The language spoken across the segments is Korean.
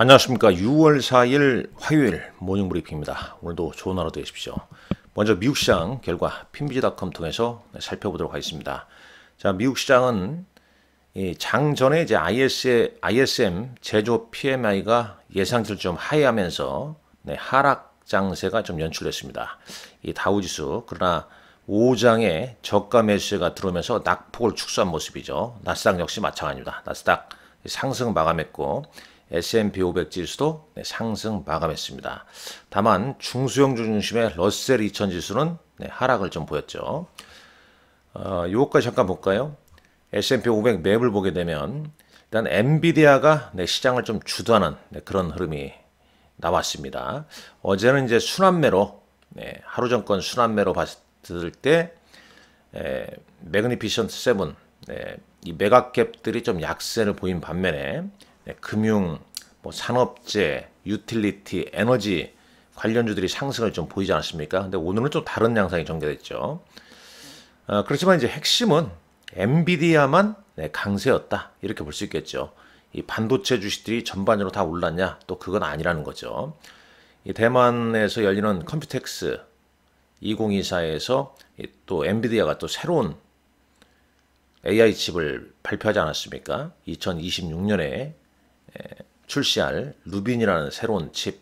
안녕하십니까. 6월 4일 화요일 모닝 브리핑입니다. 오늘도 좋은 하루 되십시오. 먼저 미국 시장 결과 핀비지닷컴 통해서 살펴보도록 하겠습니다. 자, 미국 시장은 장 전에 이제 ISM 제조 PMI가 예상치를 좀 하회하면서 하락 장세가 좀 연출됐습니다. 이 다우지수 그러나 5장에 저가 매수세가 들어오면서 낙폭을 축소한 모습이죠. 나스닥 역시 마찬가지입니다. 나스닥 상승 마감했고 S&P 500 지수도 상승 마감했습니다. 다만 중소형주 중심의 러셀 2000 지수는 하락을 좀 보였죠. 요거까지 잠깐 볼까요? S&P 500 맵을 보게 되면 일단 엔비디아가 시장을 좀 주도하는 그런 흐름이 나왔습니다. 어제는 이제 순환매로 하루 전권 순환매로 봤을 때 매그니피션트 7 이 메가캡들이 좀 약세를 보인 반면에 금융, 산업재, 유틸리티, 에너지 관련주들이 상승을 좀 보이지 않았습니까? 근데 오늘은 좀 다른 양상이 전개됐죠. 그렇지만 이제 핵심은 엔비디아만 강세였다 이렇게 볼 수 있겠죠. 이 반도체 주식들이 전반적으로 다 올랐냐? 또 그건 아니라는 거죠. 이 대만에서 열리는 컴퓨텍스 2024에서 또 엔비디아가 또 새로운 AI 칩을 발표하지 않았습니까? 2026년에 출시할 루빈이라는 새로운 칩.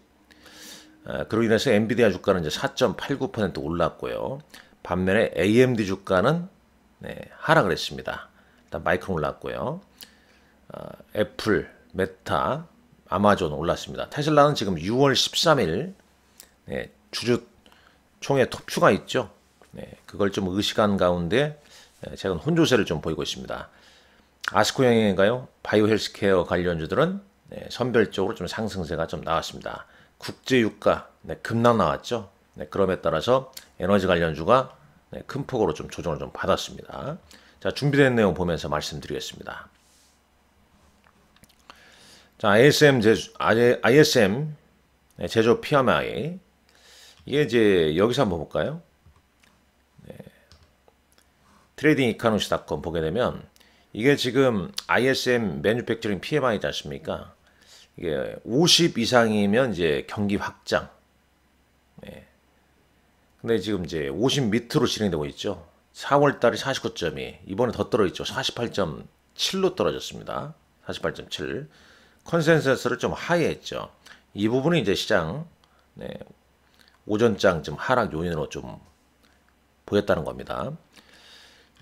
그로 인해서 엔비디아 주가는 이제 4.89% 올랐고요. 반면에 AMD 주가는 하락을 했습니다. 일단 마이크론 올랐고요. 애플, 메타, 아마존 올랐습니다. 테슬라는 지금 6월 13일 주주 총회 톱큐가 있죠. 그걸 좀 의식한 가운데 최근 혼조세를 좀 보이고 있습니다. 아스코 영역인가요? 바이오 헬스케어 관련주들은 선별적으로 좀 상승세가 좀 나왔습니다. 국제유가 급락 나왔죠. 그럼에 따라서 에너지 관련주가 큰 폭으로 좀 조정을 좀 받았습니다. 자, 준비된 내용 보면서 말씀드리겠습니다. 자, ISM 제조 PMI 이게 이제 여기서 한번 볼까요? 트레이딩 이카노미스닷컴 보게 되면 이게 지금 ISM 매뉴팩처링 PMI지 않습니까? 이게 50 이상이면 이제 경기 확장. 근데 지금 이제 50 밑으로 진행되고 있죠. 4월 달에 49.2, 이번에 더 떨어졌죠. 48.7로 떨어졌습니다. 48.7. 컨센서스를 좀 하회했죠. 이 부분이 이제 시장 오전장 좀 하락 요인으로 좀 보였다는 겁니다.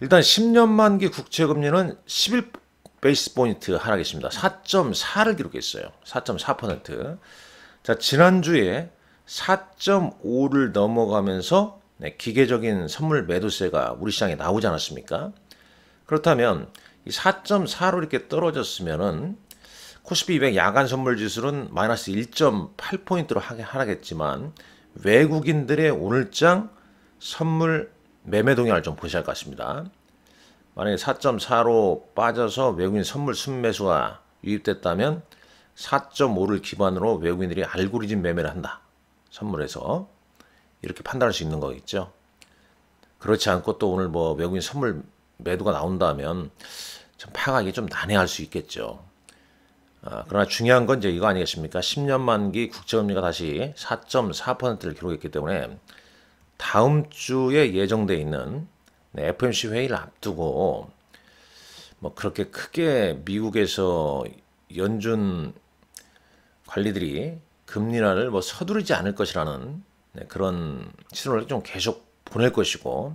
일단 10년 만기 국채금리는 11 베이스 포인트 하락했습니다. 4.4를 기록했어요. 4.4%. 자, 지난주에 4.5를 넘어가면서 기계적인 선물 매도세가 우리 시장에 나오지 않았습니까? 그렇다면 이 4.4로 이렇게 떨어졌으면은 코스피 200 야간 선물 지수는 마이너스 1.8포인트로 하락했지만 외국인들의 오늘장 선물 매매 동향을 좀 보셔야 할 것 같습니다. 만약에 4.4로 빠져서 외국인 선물 순매수가 유입됐다면 4.5를 기반으로 외국인들이 알고리즘 매매를 한다. 선물에서 이렇게 판단할 수 있는 거겠죠. 그렇지 않고 또 오늘 외국인 선물 매도가 나온다면 좀 파악하기 좀 난해할 수 있겠죠. 그러나 중요한 건 이제 이거 아니겠습니까? 10년 만기 국채금리가 다시 4.4%를 기록했기 때문에 다음 주에 예정돼 있는 FOMC 회의를 앞두고 그렇게 크게 미국에서 연준 관리들이 금리 인하를 서두르지 않을 것이라는 그런 신호를 좀 계속 보낼 것이고,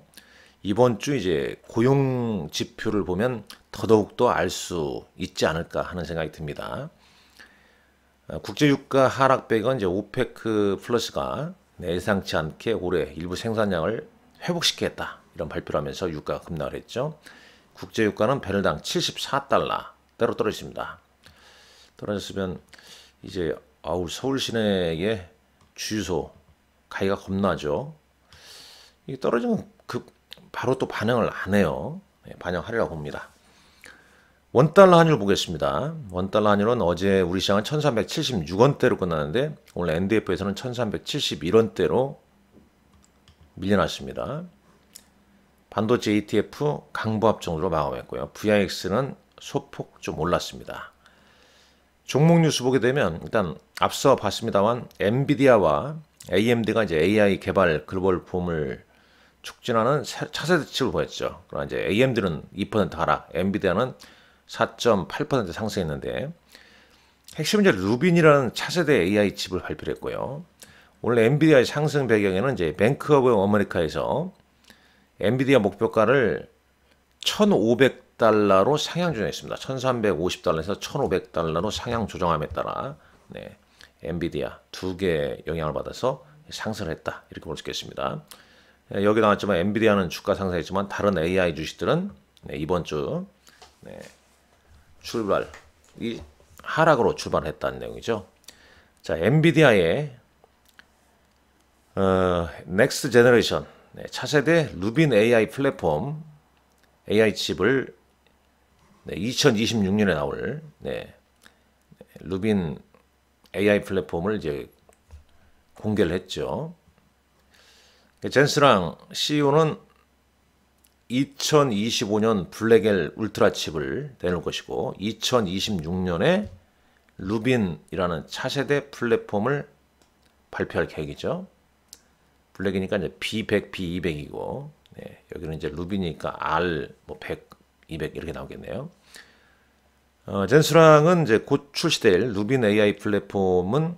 이번 주 이제 고용 지표를 보면 더더욱더 알 수 있지 않을까 하는 생각이 듭니다. 국제유가 하락 배경은 이제 오페크 플러스가 예상치 않게 올해 일부 생산량을 회복시키겠다 이런 발표를 하면서 유가가 급락을 했죠. 국제유가는 배럴당 74달러대로 떨어졌습니다. 떨어졌으면 이제 서울 시내의 주유소 가기가 겁나죠. 이게 떨어지면 바로 또 반영을 안 해요. 반영하리라고 봅니다. 원달러 환율 보겠습니다. 원달러 환율은 어제 우리 시장은 1376원대로 끝났는데 오늘 NDF에서는 1371원대로 밀려났습니다. 반도체 ETF 강보합 정도로 마감했고요. VIX는 소폭 좀 올랐습니다. 종목 뉴스 보게 되면 일단 앞서 봤습니다만 엔비디아와 AMD가 이제 AI 개발 글로벌 붐을 촉진하는 차세대 칩을 보였죠. 그러나 이제 AMD는 2% 하락, 엔비디아는 4.8% 상승했는데 핵심은 이제 루빈이라는 차세대 AI 칩을 발표를 했고요. 오늘 엔비디아의 상승 배경에는 이제 뱅크 오브 아메리카에서 엔비디아 목표가를 1,500달러로 상향 조정했습니다. 1,350달러에서 1,500달러로 상향 조정함에 따라 엔비디아 두 개 영향을 받아서 상승을 했다. 이렇게 볼 수 있겠습니다. 여기 나왔지만 엔비디아는 주가 상승했지만 다른 AI 주식들은 이번 주 출발이 하락으로 출발했다는 내용이죠. 자, 엔비디아의 넥스트 제너레이션 차세대 루빈 AI 플랫폼 AI 칩을 2026년에 나올 루빈 AI 플랫폼을 이제 공개를 했죠. 젠스랑 CEO는 2025년 블랙엘 울트라 칩을 내놓을 것이고 2026년에 루빈이라는 차세대 플랫폼을 발표할 계획이죠. 블랙이니까 이제 B100, B200이고 여기는 이제 루빈이니까 R 뭐 100, 200 이렇게 나오겠네요. 젠스랑은 이제 곧 출시될 루빈 AI 플랫폼은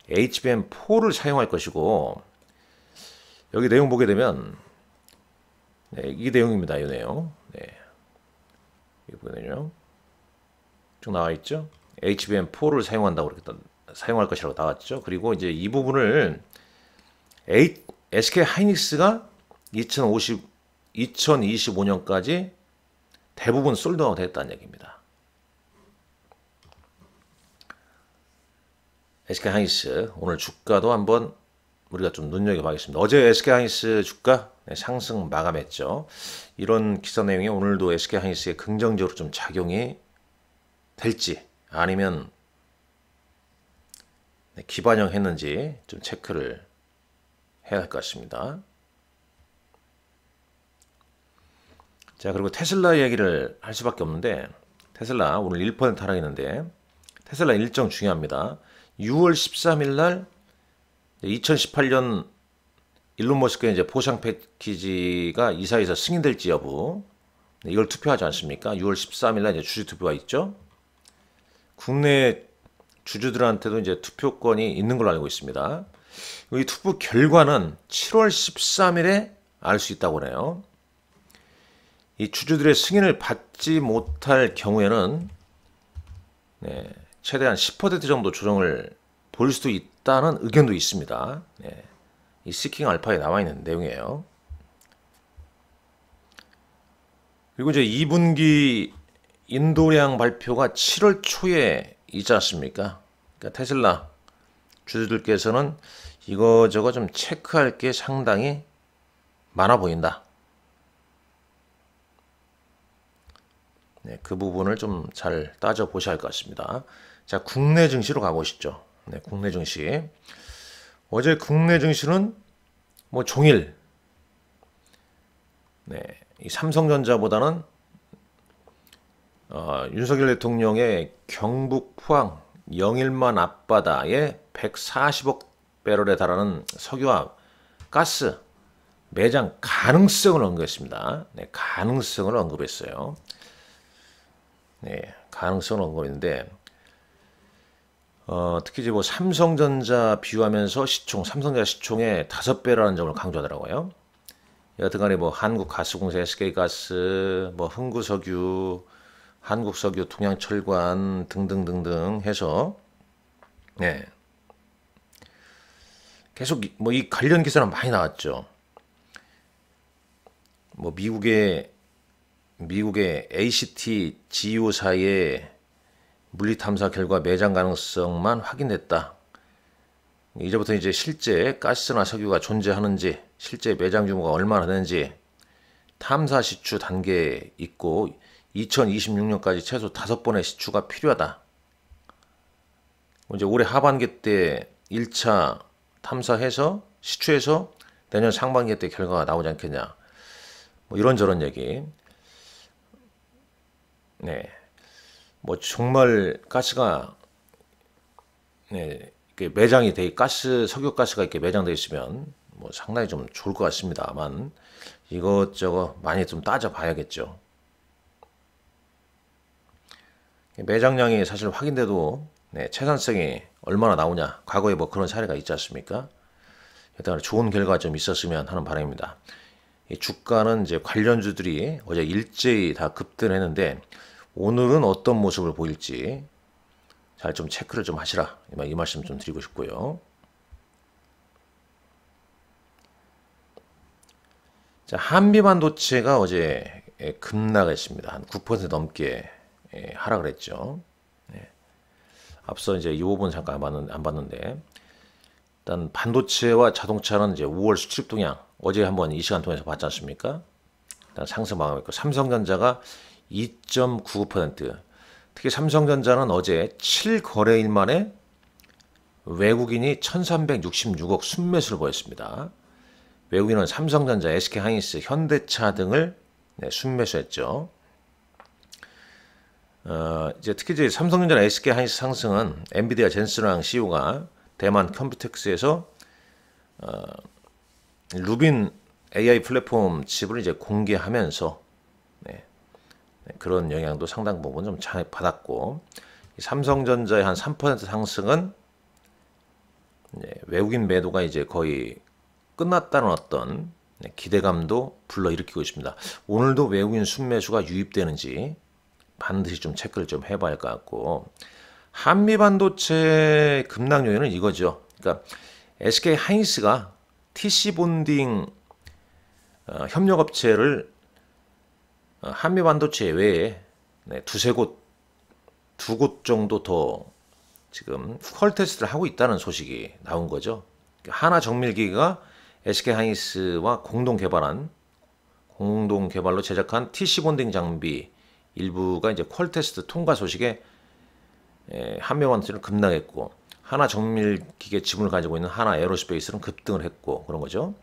HBM4를 사용할 것이고 여기 내용 보게 되면 이 내용입니다. 이 내용. 여기 보면요. 쭉 나와 있죠. HBM4를 사용할 것이라고 나왔죠. 그리고 이제 이 부분을 SK 하이닉스가 2025년까지 대부분 솔드아웃 했다는 얘기입니다. SK 하이닉스 오늘 주가도 한번 우리가 좀 눈여겨봐야겠습니다. 어제 SK 하이닉스 주가 상승 마감했죠. 이런 기사 내용이 오늘도 SK 하이닉스에 긍정적으로 좀 작용이 될지 아니면 기반영했는지 좀 체크를 해야 할 것 같습니다. 자, 그리고 테슬라 이야기를 할 수밖에 없는데 테슬라 오늘 1% 하락했는데 테슬라 일정 중요합니다. 6월 13일 날 2018년 일론 머스크의 이제 보상 패키지가 이사회에서 승인될지 여부 이걸 투표하지 않습니까? 6월 13일 날 이제 주주 투표가 있죠. 국내 주주들한테도 이제 투표권이 있는 걸로 알고 있습니다. 이 투표 결과는 7월 13일에 알 수 있다고 하네요. 이 주주들의 승인을 받지 못할 경우에는 최대한 10% 정도 조정을 볼 수도 있다는 의견도 있습니다. 이 시킹 알파에 나와 있는 내용이에요. 그리고 이제 2분기 인도량 발표가 7월 초에 있지 않습니까? 그러니까 테슬라 주주들께서는 이거저거 좀 체크할 게 상당히 많아 보인다. 그 부분을 좀 잘 따져 보셔야 할 것 같습니다. 자, 국내 증시로 가보시죠. 국내 증시. 어제 국내 증시는 뭐 종일 이 삼성전자보다는 윤석열 대통령의 경북 포항 영일만 앞바다에 140억 배럴에 달하는 석유와 가스 매장 가능성을 언급했습니다. 가능성을 언급했어요. 가능성을 언급했는데 특히 이제 뭐 삼성전자 비유하면서 삼성전자 시총의 5배라는 점을 강조하더라고요. 여하튼간에 뭐 한국가스공사, SK가스, 뭐 흥구석유, 한국석유, 동양철관 등등등등 해서 계속 뭐 이 관련 기사는 많이 나왔죠. 뭐 미국의 ACT GEO사의 물리탐사 결과 매장 가능성만 확인됐다. 이제부터 이제 실제 가스나 석유가 존재하는지, 실제 매장 규모가 얼마나 되는지 탐사 시추 단계에 있고 2026년까지 최소 5번의 시추가 필요하다. 이제 올해 하반기 때 1차 탐사해서 시추해서 내년 상반기 때 결과가 나오지 않겠냐. 뭐 이런저런 얘기. 뭐 정말 가스가 네, 이렇게 매장이 돼 석유가스가 이렇게 매장되어 있으면 뭐 상당히 좀 좋을 것 같습니다만 이것저것 많이 좀 따져봐야겠죠. 매장량이 사실 확인돼도 네, 채산성이 얼마나 나오냐, 과거에 뭐 그런 사례가 있지 않습니까? 일단 좋은 결과가 좀 있었으면 하는 바람입니다. 이 주가는 이제 관련주들이 어제 일제히 다 급등했는데 오늘은 어떤 모습을 보일지 잘 좀 체크를 좀 하시라, 이 말씀 좀 드리고 싶고요. 자, 한미반도체가 어제 급락했습니다. 한 9% 넘게 하락을 했죠. 앞서 이제 이 부분 잠깐 안 봤는데 일단 반도체와 자동차는 이제 5월 수출 동향 어제 한번 이 시간 통해서 봤지 않습니까? 일단 상승 마감했고 삼성전자가 2.99%, 특히 삼성전자는 어제 7거래일 만에 외국인이 1366억 순매수를 보였습니다. 외국인은 삼성전자, SK하이닉스, 현대차 등을 순매수했죠. 이제 특히 이제 삼성전자, SK하이닉스 상승은 엔비디아 젠슨왕 CEO가 대만 컴퓨텍스에서 루빈 AI 플랫폼 칩을 이제 공개하면서 그런 영향도 상당 부분 좀 잘 받았고, 삼성전자의 한 3% 상승은 외국인 매도가 이제 거의 끝났다는 어떤 기대감도 불러일으키고 있습니다. 오늘도 외국인 순매수가 유입되는지 반드시 좀 체크를 좀 해봐야 할 것 같고, 한미 반도체 급락 요인은 이거죠. 그러니까 SK 하이닉스가 TC 본딩 협력업체를 한미 반도체 외에 두 곳 정도 더 지금 퀄 테스트를 하고 있다는 소식이 나온 거죠. 하나 정밀기계가 SK 하이닉스와 공동 개발로 제작한 TC 본딩 장비 일부가 이제 퀄 테스트 통과 소식에 한미 반도체는 급락했고, 하나 정밀기계 지분을 가지고 있는 하나 에어로스페이스는 급등을 했고 그런 거죠.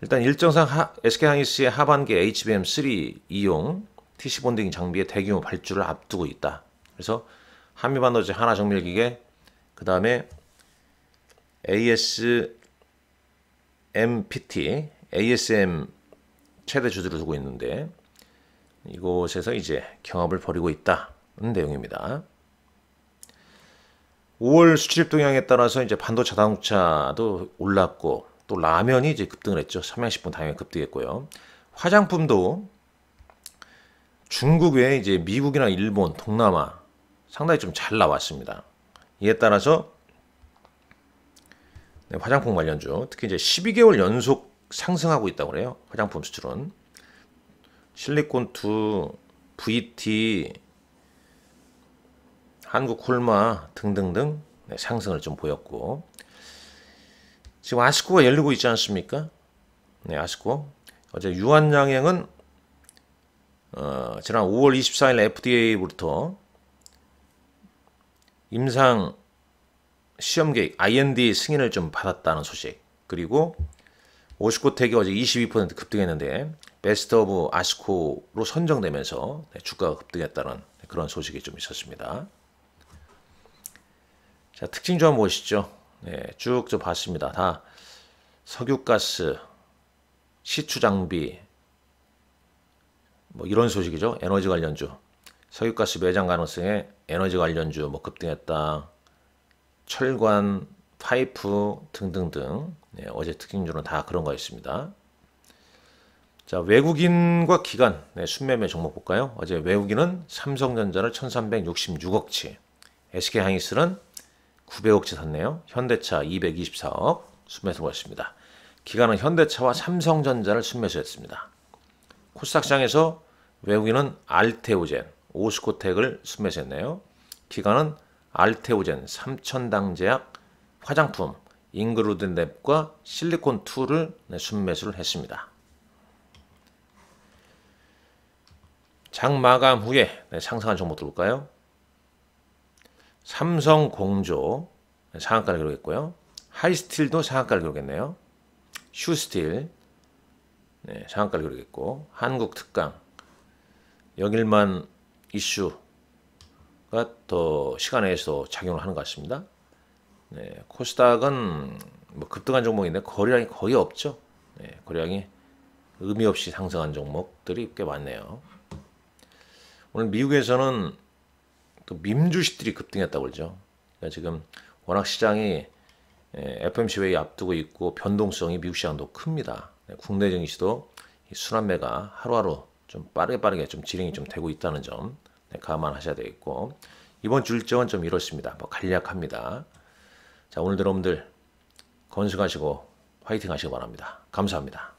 일단 일정상 SK하이닉스의 하반기 HBM3 이용 TC 본딩 장비의 대규모 발주를 앞두고 있다. 그래서 한미반도체 하나 정밀기계, 그 다음에 ASM 최대 주주를 두고 있는데 이곳에서 이제 경합을 벌이고 있다는 내용입니다. 5월 수출 동향에 따라서 이제 반도체 자동차도 올랐고 또 라면이 이제 급등을 했죠. 삼양식품 당연히 급등했고요. 화장품도 중국 외에 이제 미국이나 일본, 동남아 상당히 좀 잘 나왔습니다. 이에 따라서 화장품 관련주 특히 이제 12개월 연속 상승하고 있다고 그래요. 화장품 수출은 실리콘2, VT, 한국콜마 등등등 상승을 좀 보였고, 지금 아스코가 열리고 있지 않습니까? 네, 아스코. 어제 유한양행은 지난 5월 24일 FDA부터 임상 시험 계획 IND 승인을 좀 받았다는 소식. 그리고 오시코텍이 어제 22% 급등했는데 베스트 오브 아스코로 선정되면서 주가가 급등했다는 그런 소식이 좀 있었습니다. 자, 특징 좀 보시죠. 쭉 좀 봤습니다. 다 석유가스, 시추장비, 뭐 이런 소식이죠. 에너지 관련주, 석유가스 매장 가능성에 에너지 관련주 뭐 급등했다. 철관, 파이프 등등등. 어제 특징주는 다 그런 거 있습니다. 자, 외국인과 기관 순매매 종목 볼까요? 어제 외국인은 삼성전자를 1366억치, SK하이닉스는 900억치 샀네요. 현대차 224억 순매수 보였습니다. 기관은 현대차와 삼성전자를 순매수했습니다. 코스닥시장에서 외국인은 알테오젠, 오스코텍을 순매수했네요. 기관은 알테오젠, 삼천당제약, 화장품, 잉그루드랩과 실리콘2를 순매수를 했습니다. 장 마감 후에 상승한 종목들 볼까요? 삼성공조 상한가를 기록했고요. 하이스틸도 상한가를 기록했네요. 슈스틸 상한가를 기록했고, 한국특강 영일만 이슈가 더 시간에서 작용을 하는 것 같습니다. 네, 코스닥은 뭐 급등한 종목인데 거래량이 거의 없죠. 네, 거래량이 의미 없이 상승한 종목들이 꽤 많네요. 오늘 미국에서는 또 밈주식들이 급등했다고 그러죠. 그러니까 지금 워낙 시장이 FOMC 회의 앞두고 있고 변동성이 미국 시장도 큽니다. 네, 국내 증시도 이 순환매가 하루하루 좀 빠르게 좀 진행이 좀 되고 있다는 점 네, 감안하셔야 되겠고 이번 주 일정은 좀 이렇습니다. 뭐 간략합니다. 자, 오늘도 여러분들 건승하시고 화이팅 하시기 바랍니다. 감사합니다.